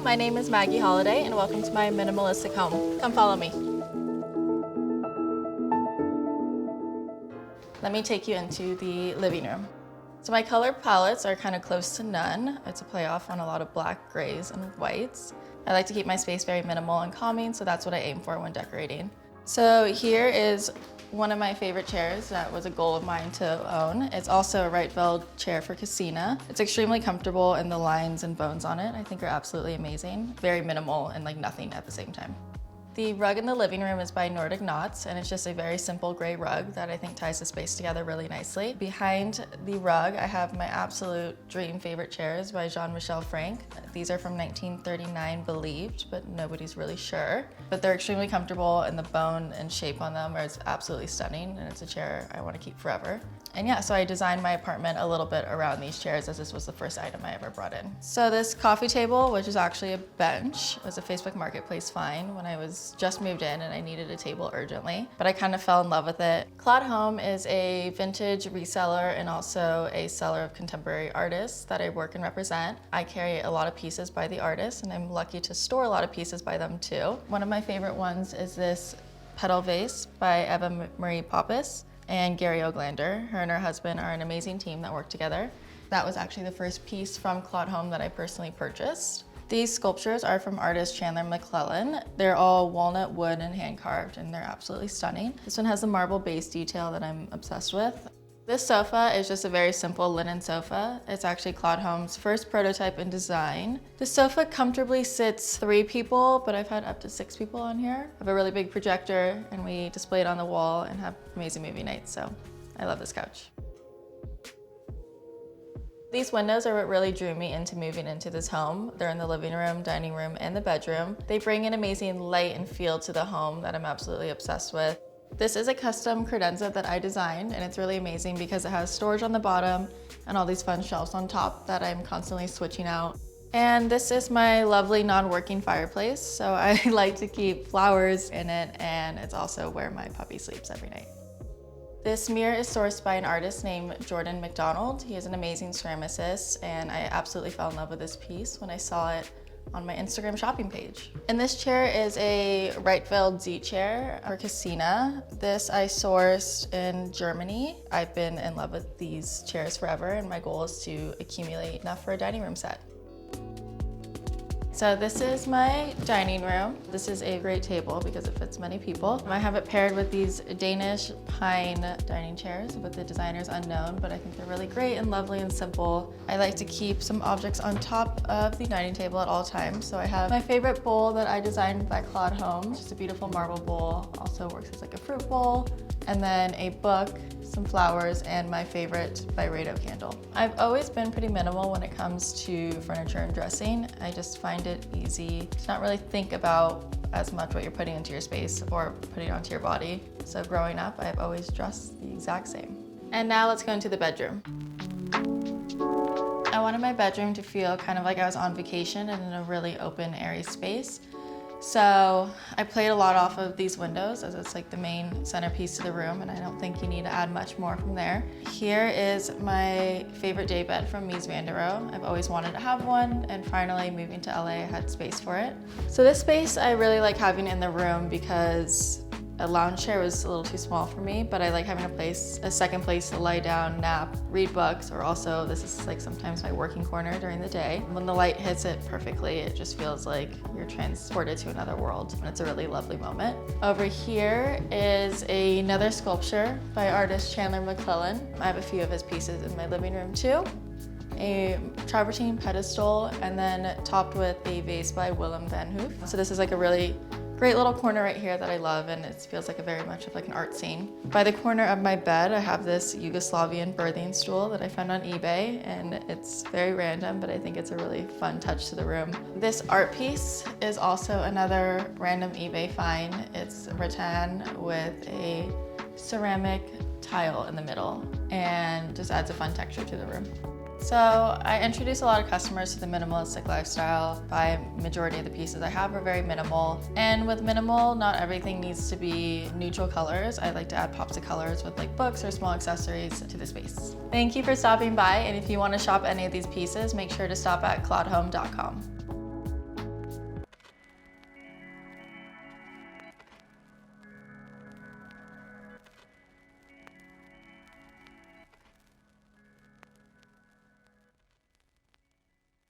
my name is Maggie Holladay and welcome to my minimalistic home. Come follow me. Let me take you into the living room. So my color palettes are kind of close to none. It's a playoff on a lot of black, grays, and whites. I like to keep my space very minimal and calming, so that's what I aim for when decorating. So here is one of my favorite chairs that was a goal of mine to own. It's also a right-felled chair for Casina. It's extremely comfortable and the lines and bones on it I think are absolutely amazing. Very minimal and like nothing at the same time. The rug in the living room is by Nordic Knots, and it's just a very simple gray rug that I think ties the space together really nicely. Behind the rug, I have my absolute dream favorite chairs by Jean-Michel Frank. These are from 1939, believed, but nobody's really sure. But they're extremely comfortable, and the bone and shape on them is absolutely stunning, and it's a chair I want to keep forever. And yeah, so I designed my apartment a little bit around these chairs as this was the first item I ever brought in. So this coffee table, which is actually a bench, was a Facebook Marketplace find when I was just moved in and I needed a table urgently, but I kind of fell in love with it. Claude Home is a vintage reseller and also a seller of contemporary artists that I work and represent. I carry a lot of pieces by the artists and I'm lucky to store a lot of pieces by them too. One of my favorite ones is this petal vase by Eva Marie Pappas and Gary Oglander. Her and her husband are an amazing team that work together. That was actually the first piece from Claude Home that I personally purchased. These sculptures are from artist Chandler McClellan. They're all walnut wood and hand carved and they're absolutely stunning. This one has a marble base detail that I'm obsessed with. This sofa is just a very simple linen sofa. It's actually Claude Home's first prototype in design. The sofa comfortably sits 3 people, but I've had up to 6 people on here. I have a really big projector and we display it on the wall and have amazing movie nights, so I love this couch. These windows are what really drew me into moving into this home. They're in the living room, dining room, and the bedroom. They bring an amazing light and feel to the home that I'm absolutely obsessed with. This is a custom credenza that I designed, and it's really amazing because it has storage on the bottom and all these fun shelves on top that I'm constantly switching out. And this is my lovely non-working fireplace, so I like to keep flowers in it, and it's also where my puppy sleeps every night. This mirror is sourced by an artist named Jordan McDonald. He is an amazing ceramicist, and I absolutely fell in love with this piece when I saw it on my Instagram shopping page. And this chair is a right-felled Z chair for Casina. This I sourced in Germany. I've been in love with these chairs forever, and my goal is to accumulate enough for a dining room set. So this is my dining room. This is a great table because it fits many people. I have it paired with these Danish pine dining chairs, but the designer's unknown, but I think they're really great and lovely and simple. I like to keep some objects on top of the dining table at all times. So I have my favorite bowl that I designed by Claude Home, just a beautiful marble bowl. Also works as like a fruit bowl. And then a book, some flowers, and my favorite Byredo candle. I've always been pretty minimal when it comes to furniture and dressing. I just find it easy to not really think about as much what you're putting into your space or putting onto your body. So growing up, I've always dressed the exact same. And now let's go into the bedroom. I wanted my bedroom to feel kind of like I was on vacation and in a really open, airy space. So I played a lot off of these windows as it's like the main centerpiece to the room, and I don't think you need to add much more from there. Here is my favorite daybed from Mies van der Rohe. I've always wanted to have one, and finally moving to LA, I had space for it. So this space I really like having in the room because a lounge chair was a little too small for me, but I like having a second place to lie down, nap, read books, or also this is like sometimes my working corner during the day. When the light hits it perfectly, it just feels like you're transported to another world, and it's a really lovely moment. Over here is another sculpture by artist Chandler McClellan. I have a few of his pieces in my living room too. A travertine pedestal, and then topped with a vase by Willem van Hoof. So this is like a really great little corner right here that I love, and it feels like very much of like an art scene. By the corner of my bed, I have this Yugoslavian birthing stool that I found on eBay, and it's very random, but I think it's a really fun touch to the room. This art piece is also another random eBay find. It's rattan with a ceramic tile in the middle, and just adds a fun texture to the room. So I introduce a lot of customers to the minimalistic lifestyle by majority of the pieces I have are very minimal. And with minimal, not everything needs to be neutral colors. I like to add pops of colors with like books or small accessories to the space. Thank you for stopping by, and if you want to shop any of these pieces, make sure to stop at claudehome.com.